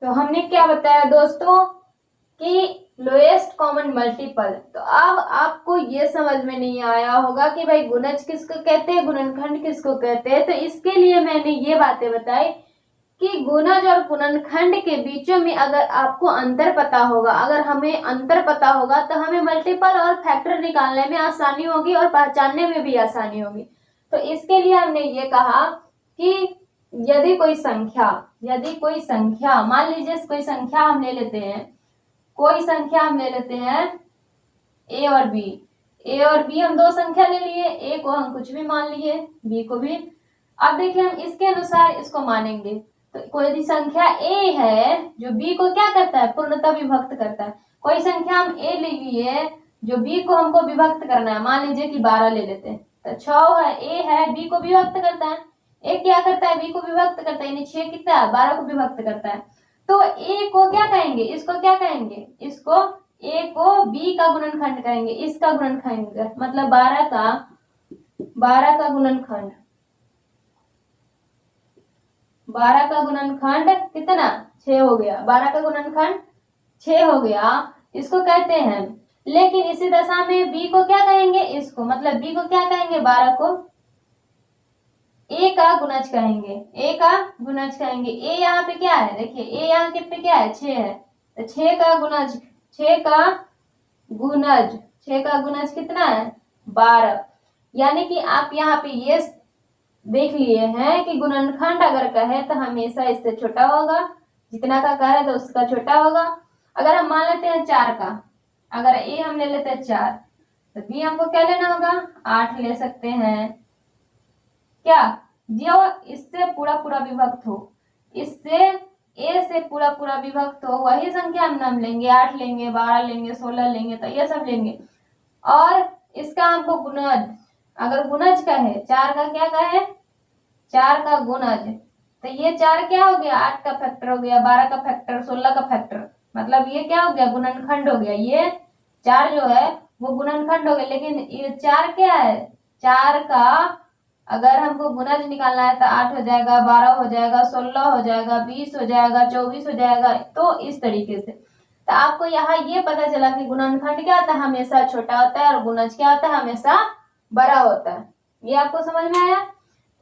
तो हमने क्या बताया दोस्तों कि लोएस्ट कॉमन मल्टीपल। तो अब आपको ये समझ में नहीं आया होगा कि भाई गुणज किसको कहते हैं, गुणनखंड किसको कहते हैं। तो इसके लिए मैंने ये बातें बताई कि गुणज और गुणनखंड के बीचों में अगर आपको अंतर पता होगा, अगर हमें अंतर पता होगा तो हमें मल्टीपल और फैक्टर निकालने में आसानी होगी और पहचानने में भी आसानी होगी। तो इसके लिए हमने ये कहा कि यदि कोई संख्या मान लीजिए कोई संख्या हम ले लेते हैं, कोई संख्या हम ले लेते हैं ए और बी हम दो संख्या ले लिए, ए को हम कुछ भी मान लिए, बी को भी। अब देखिए हम इसके अनुसार इसको मानेंगे। तो कोई संख्या ए है जो बी को क्या करता है, पूर्णतः विभक्त करता है। कोई संख्या हम ए ले लिए जो बी को हमको विभक्त करना है, मान लीजिए कि 12 ले लेते हैं। तो 6 है, ए है, बी को विभक्त करता है। ए क्या करता है, बी को विभक्त करता है, यानी 6 कितना है, 12 को विभक्त करता है। तो ए को क्या कहेंगे, इसको क्या कहेंगे, इसको ए को बी का गुणनखंड कहेंगे, इसका गुणनखंड मतलब 12 का गुणनखंड, 12 का गुणनखंड कितना 6 हो गया, 12 का गुणनखंड 6 हो गया, इसको कहते हैं। लेकिन इसी दशा में बी को क्या कहेंगे, इसको मतलब बी को क्या कहेंगे, 12 को ए का गुणज कहेंगे, ए का गुणज कहेंगे। ए यहाँ पे क्या है, देखिए ए यहाँ के पे क्या है, 6 है। तो 6 का गुणज, 6 का गुणज कितना है, 12। यानी कि आप यहाँ पे ये देख लिए हैं कि गुणनखंड अगर कहे तो हमेशा इससे छोटा होगा, जितना का कहे तो उसका छोटा होगा। अगर हम मान लेते हैं 4 का, अगर ए हम ले लेते हैं 4, तो बी हमको क्या लेना होगा, 8 ले सकते हैं। क्या, जो इससे पूरा पूरा विभक्त हो, इससे ए से पूरा पूरा विभक्त हो वही संख्या हम नाम लेंगे, 8 लेंगे, 12 लेंगे, 16 लेंगे, तो ये सब लेंगे। और इसका हमको गुणज, अगर गुणज का है 4 का क्या का है, 4 का गुणज, तो ये 4 क्या हो गया, 8 का फैक्टर हो गया, 12 का फैक्टर, 16 का फैक्टर, मतलब ये क्या हो गया, गुणनखंड हो गया। ये 4 जो है वो गुणनखंड हो गया। लेकिन ये 4 क्या है, 4 का अगर हमको गुणज निकालना है तो 8 हो जाएगा, 12 हो जाएगा, 16 हो जाएगा, 20 हो जाएगा, 24 हो जाएगा। तो इस तरीके से तो आपको यहाँ ये पता चला कि गुणनखंड क्या होता है, हमेशा छोटा होता है, और गुणज क्या होता है, हमेशा बड़ा होता है। ये आपको समझ में आया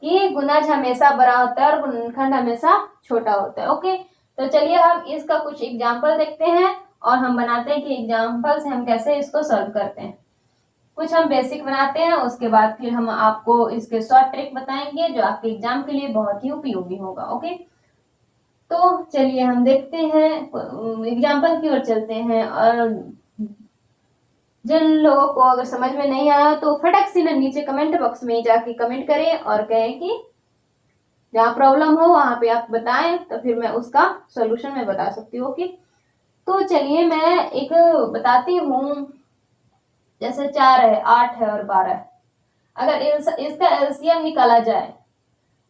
कि गुणज हमेशा बड़ा होता है और गुणनखंड हमेशा छोटा होता है। ओके, तो चलिए हम इसका कुछ एग्जाम्पल देखते हैं और हम बनाते हैं कि एग्जाम्पल से हम कैसे इसको सॉल्व करते हैं। कुछ हम बेसिक बनाते हैं, उसके बाद फिर हम आपको इसके शॉर्ट ट्रिक बताएंगे जो आपके एग्जाम के लिए बहुत ही उपयोगी होगा। ओके, तो चलिए हम देखते हैं, एग्जाम्पल की ओर चलते हैं। और जिन लोगों को अगर समझ में नहीं आया तो फटक से नीचे कमेंट बॉक्स में जाके कमेंट करें और कहें कि जहाँ प्रॉब्लम हो वहां पे आप बताएं, तो फिर मैं उसका सॉल्यूशन मैं बता सकती हूँ। ओके, तो चलिए मैं एक बताती हूँ। जैसे 4 है, 8 है और 12 है। अगर इसका एलसीएम निकाला जाए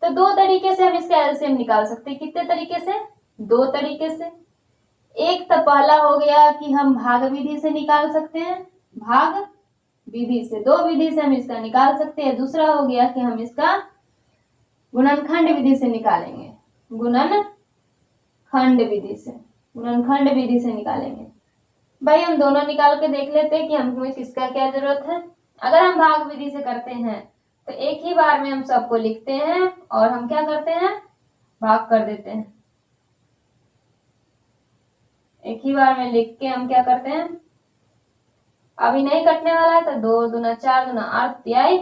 तो दो तरीके से हम इसका एलसीएम निकाल सकते हैं। कितने तरीके से, दो तरीके से। एक तो पहला हो गया कि हम भाग विधि से निकाल सकते हैं, भाग विधि से, दो विधि से हम इसका निकाल सकते हैं। दूसरा हो गया कि हम इसका गुणनखंड विधि से निकालेंगे, गुणनखंड विधि से निकालेंगे। भाई हम दोनों निकाल के देख लेते हैं कि हमें किसका क्या जरूरत है। अगर हम भाग विधि से करते हैं तो एक ही बार में हम सबको लिखते हैं और हम क्या करते हैं, भाग कर देते हैं। एक ही बार में लिख के हम क्या करते हैं, अभी नहीं कटने वाला है तो 2 दूना 4 दूना 8 तिहाई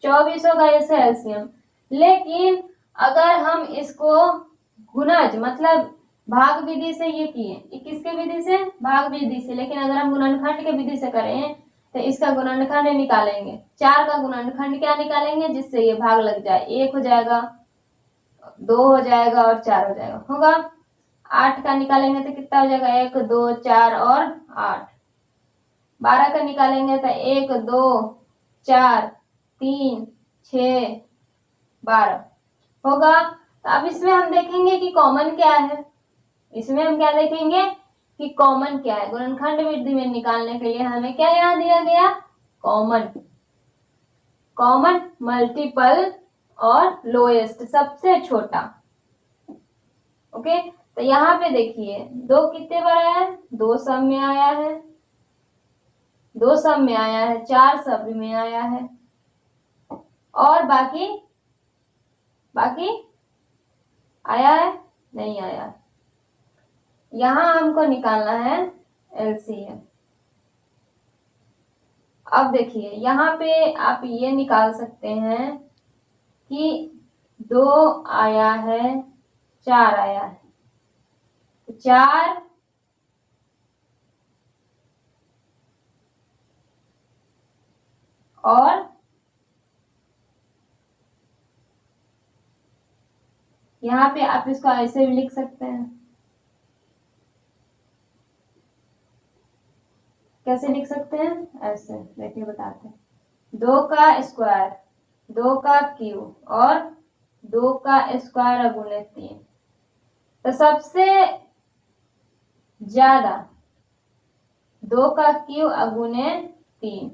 24 होगा इसका एलसीएम। लेकिन अगर हम इसको गुणज मतलब भाग विधि से ये किए, किसके विधि से, भाग विधि से। लेकिन अगर हम गुणनखंड के विधि से करें तो इसका गुणनखंड निकालेंगे, 4 का गुणनखंड क्या निकालेंगे जिससे ये भाग लग जाए, 1 हो जाएगा, 2 हो जाएगा और 4 हो जाएगा, होगा। 8 का निकालेंगे तो कितना हो जाएगा, 1 2 4 और 8। 12 का निकालेंगे तो 1 2 4 3 6 12 होगा। तो अब इसमें हम देखेंगे कि कॉमन क्या है। इसमें हम क्या देखेंगे कि कॉमन क्या है। गुणनखंड विधि में निकालने के लिए हमें क्या यहाँ दिया गया, कॉमन, मल्टीपल और लोएस्ट सबसे छोटा। ओके, तो यहाँ पे देखिए 2 कितने बार आया है, 2 सब में आया है, 2 सब में आया है, 4 सब में आया है, और बाकी बाकी आया है, नहीं आया। यहाँ हमको निकालना है एलसीएम। अब देखिए यहाँ पे आप ये निकाल सकते हैं कि 2 आया है, 4 आया है, 4 और यहाँ पे आप इसको ऐसे भी लिख सकते हैं। कैसे लिख सकते हैं, ऐसे देखिए बताते हैं। 2 का स्क्वायर, 2 का क्यूब और 2 का स्क्वायर अगुने 3। तो सबसे ज्यादा 2 का क्यूब अगुने 3।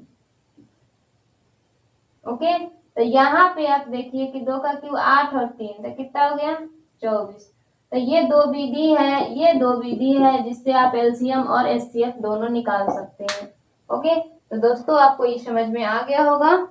ओके, तो यहाँ पे आप देखिए कि 2 का क्यूब 8 और 3, तो कितना हो गया 24। तो ये 2 विधि है, ये 2 विधि है जिससे आप एलसीएम और एचसीएफ दोनों निकाल सकते हैं। ओके, तो दोस्तों आपको ये समझ में आ गया होगा।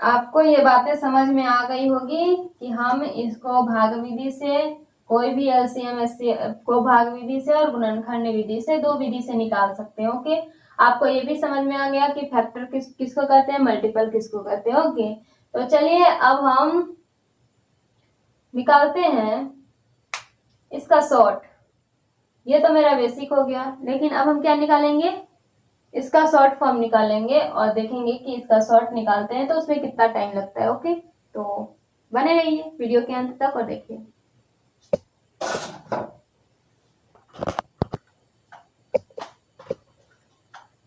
आपको ये बातें समझ में आ गई होगी कि हम इसको भाग विधि से, कोई भी एलसीएम एचसीएफ को भाग विधि से और गुणनखंड विधि से, 2 विधि से निकाल सकते हैं। ओके, आपको ये भी समझ में आ गया कि फैक्टर किसको कहते हैं, मल्टीपल किसको कहते हैं। ओके, तो चलिए अब हम निकालते हैं इसका शॉर्ट। ये तो मेरा बेसिक हो गया, लेकिन अब हम क्या निकालेंगे, इसका शॉर्ट फॉर्म निकालेंगे और देखेंगे कि इसका शॉर्ट निकालते हैं तो उसमें कितना टाइम लगता है। ओके, तो बने रहिए वीडियो के अंत तक और देखिए।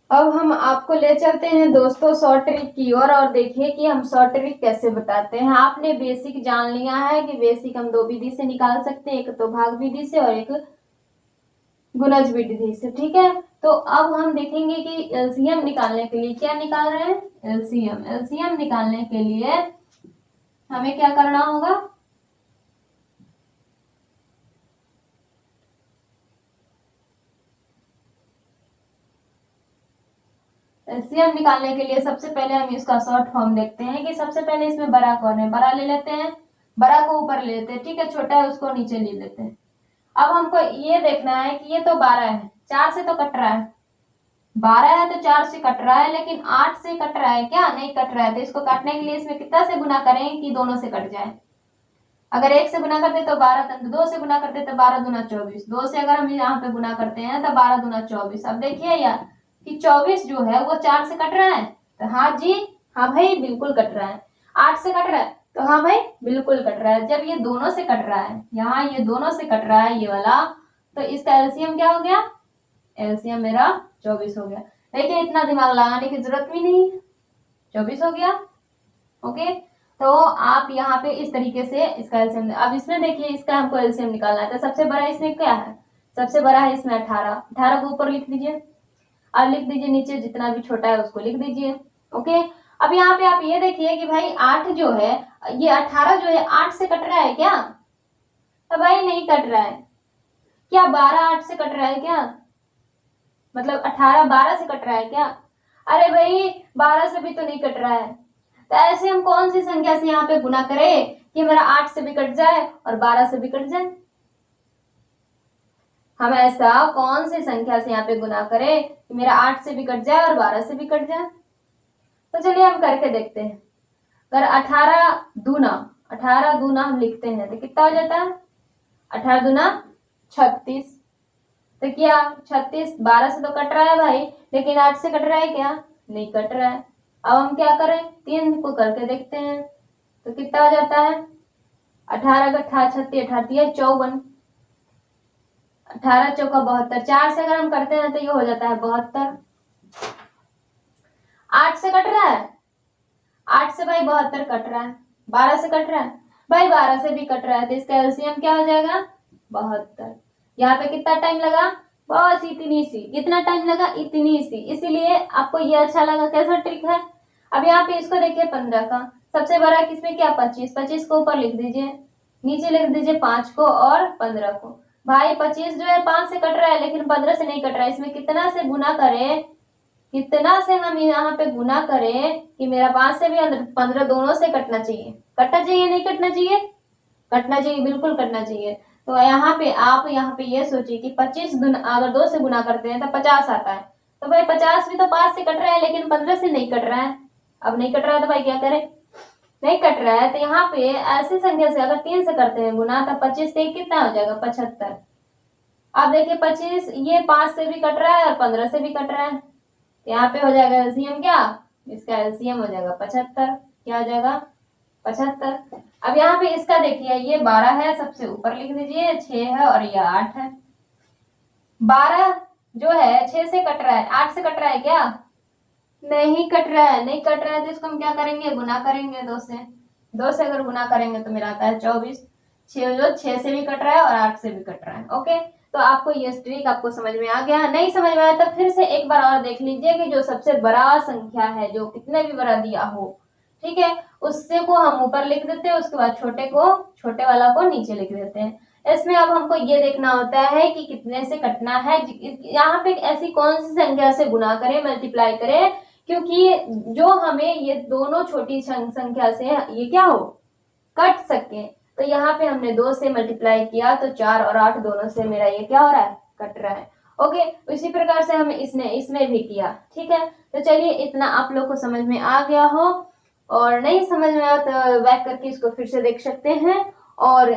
अब हम आपको ले चलते हैं दोस्तों शॉर्ट ट्रिक की ओर, और देखिए कि हम शॉर्ट ट्रिक कैसे बताते हैं। आपने बेसिक जान लिया है कि बेसिक हम 2 विधि से निकाल सकते हैं, एक तो भाग विधि से और एक गुणज विधि से। ठीक है, तो अब हम देखेंगे कि एलसीएम निकालने के लिए क्या निकाल रहे हैं, एलसीएम। एलसीएम निकालने के लिए हमें क्या करना होगा, एलसीएम निकालने के लिए सबसे पहले हम इसका शॉर्ट फॉर्म देखते हैं कि सबसे पहले इसमें बड़ा कौन है, बड़ा ले लेते हैं, बड़ा को ऊपर ले लेते हैं। ठीक है, छोटा है उसको नीचे ले लेते हैं। अब हमको ये देखना है कि ये तो 12 है, 4 से तो कट रहा है, 12 है तो 4 से कट रहा है, लेकिन 8 से कट रहा है क्या, नहीं कट रहा है। तो इसको काटने के लिए इसमें कितना से गुना करें कि दोनों से कट जाए। अगर 1 से गुना करते तो 12, 2 से गुना करते तो 12 दूना 24, 2 से अगर हम यहाँ पे गुना करते हैं तो 12 दूना 24। अब देखिए यार कि 24 जो है वो 4 से कट रहा है, तो हाँ जी, हाँ भाई बिल्कुल कट रहा है। 8 से कट रहा है, तो हाँ भाई बिल्कुल कट रहा है। जब ये दोनों से कट रहा है, यहाँ ये दोनों से कट रहा है ये वाला, तो इसका एलसीएम क्या हो गया, एलसीएम मेरा 24 हो गया। लेकिन इतना दिमाग लगाने की जरूरत भी नहीं है, 24 हो गया। ओके, तो आप यहाँ पे इस तरीके से इसका एलसीएम, अब इसमें देखिए इसका हमको एलसीएम निकालना है। तो सबसे बड़ा इसमें क्या है, सबसे बड़ा है इसमें 18, 18 को ऊपर लिख दीजिए, अब लिख दीजिए नीचे जितना भी छोटा है उसको लिख दीजिए। ओके, अब यहाँ पे आप ये देखिए कि भाई 8 जो है, ये 18 जो है 8 से कट रहा है क्या, तो भाई नहीं कट रहा है। क्या 12 8 से कट रहा है क्या, मतलब 18 12 से कट रहा है क्या, अरे भाई 12 से भी तो नहीं कट रहा है। तो ऐसे हम कौन सी संख्या से यहाँ पे गुना करें कि मेरा 8 से भी कट जाए और 12 से भी कट जाए। हम ऐसा कौन सी संख्या से यहाँ पे गुना करें कि मेरा 8 से भी कट जाए और 12 से भी कट जाए। तो चलिए हम करके देखते हैं। अगर 18 दूना हम लिखते हैं तो कितना हो जाता है, 18 दूना 36। तो क्या 36 12 से तो कट रहा है भाई, लेकिन 8 से कट रहा है क्या, नहीं कट रहा है। अब हम क्या करें, 3 को करके देखते हैं तो कितना हो जाता है, 18 का 36 18 54, 18 चौका 72, 4 से अगर हम करते हैं तो ये हो जाता है 72। 8 से कट रहा है, 8 से भाई 72 कट रहा है, 12 से कट रहा है भाई 12 से भी कट रहा है, तो इसका एलसीएम क्या हो जाएगा 72। यहाँ पे कितना टाइम लगा? बस इतनी सी। कितना टाइम लगा? इतनी सी। इसीलिए आपको ये अच्छा लगा। कैसा ट्रिक है? अब यहाँ पे इसको देखिए 15 का सबसे बड़ा किसमें क्या? 25। 25 को ऊपर लिख दीजिए, नीचे लिख दीजिए 5 को और 15 को। भाई 25 जो है 5 से कट रहा है, लेकिन 15 से नहीं कट रहा है। इसमें कितना से गुना करें, कितना से हम यहाँ पे गुना करें कि मेरा 5 से भी 15 दोनों से कटना चाहिए। कटना चाहिए नहीं कटना चाहिए? कटना चाहिए, बिल्कुल कटना चाहिए। तो यहाँ पे आप यहाँ पे ये सोचिए कि 25 अगर 2 से गुना करते हैं तो 50 आता है। तो भाई 50 भी तो 5 से कट रहा है, लेकिन 15 से नहीं कट रहा है। अब नहीं कट रहा है तो भाई क्या करें? नहीं कट रहा है तो यहाँ पे ऐसी संख्या से अगर 3 से करते हैं गुना तो 25 से कितना हो जाएगा? 75। अब देखिए 25 ये 5 से भी कट रहा है और 15 से भी कट रहा है। यहाँ पे हो जाएगा एलसीएम क्या? इसका एलसीएम हो जाएगा 75। क्या हो जाएगा? 75। अब यहाँ पे इसका देखिए ये 12 है, सबसे ऊपर लिख दीजिए, 6 है और ये 8 है। 12 जो है 6 से कट रहा है, 8 से कट रहा है क्या? नहीं कट रहा है। नहीं कट रहा है तो इसको हम क्या करेंगे? गुना करेंगे 2 से। 2 से अगर गुना करेंगे तो मेरा आता है 24। 6 जो 6 से भी कट रहा है और 8 से भी कट रहा है। ओके, तो आपको ये ट्रिक आपको समझ में आ गया? नहीं समझ में आया तो फिर से एक बार और देख लीजिए कि जो सबसे बड़ा संख्या है, जो कितने भी बड़ा दिया हो, ठीक है, उससे को हम ऊपर लिख देते हैं, उसके बाद छोटे वाला को नीचे लिख देते हैं। इसमें अब हमको ये देखना होता है कि कितने से कटना है। यहाँ पे ऐसी कौन सी संख्या से गुना करें, मल्टीप्लाई करें, क्योंकि जो हमें ये दोनों छोटी संख्या से ये क्या हो, कट सके। तो यहाँ पे हमने 2 से मल्टीप्लाई किया तो 4 और 8 दोनों से मेरा ये क्या हो रहा है? कट रहा है। ओके, इसी प्रकार से हमें इसमें भी किया। ठीक है, तो चलिए इतना आप लोग को समझ में आ गया हो, और नहीं समझ में आया तो बैक करके इसको फिर से देख सकते हैं। और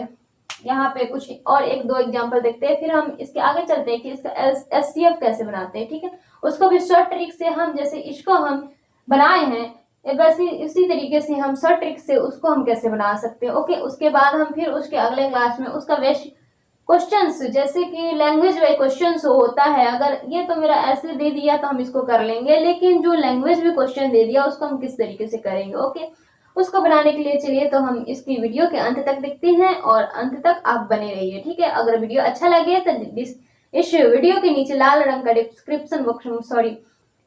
यहाँ पे कुछ और 1-2 एग्जाम्पल देखते हैं, फिर हम इसके आगे चलते हैं कि इसका एचसीएफ कैसे बनाते हैं। ठीक है, उसको भी शॉर्ट ट्रिक से हम, जैसे इसको हम बनाए हैं वैसे इसी तरीके से हम शॉर्ट ट्रिक से उसको हम कैसे बना सकते हैं। ओके, उसके बाद हम फिर उसके अगले क्लास में उसका वेस्ट क्वेश्चंस, जैसे कि लैंग्वेज वाइज क्वेश्चंस होता है, अगर ये तो मेरा ऐसे दे दिया तो हम इसको कर लेंगे, लेकिन जो लैंग्वेज में क्वेश्चन दे दिया उसको हम किस तरीके से करेंगे। ओके, उसको बनाने के लिए चलिए तो हम इसकी वीडियो के अंत तक देखते हैं, और अंत तक आप बने रहिए। ठीक है, अगर वीडियो अच्छा लगे तो इस वीडियो के नीचे लाल रंग का डिस्क्रिप्शन बॉक्स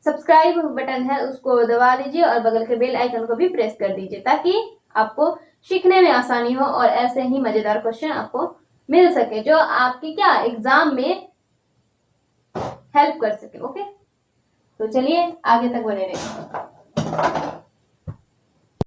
सब्सक्राइब बटन है, उसको दबा दीजिए और बगल के बेल आइकन को भी प्रेस कर दीजिए, ताकि आपको सीखने में आसानी हो और ऐसे ही मजेदार क्वेश्चन आपको मिल सके जो आपकी क्या एग्जाम में हेल्प कर सके। ओके, तो चलिए आगे तक बने रहिए।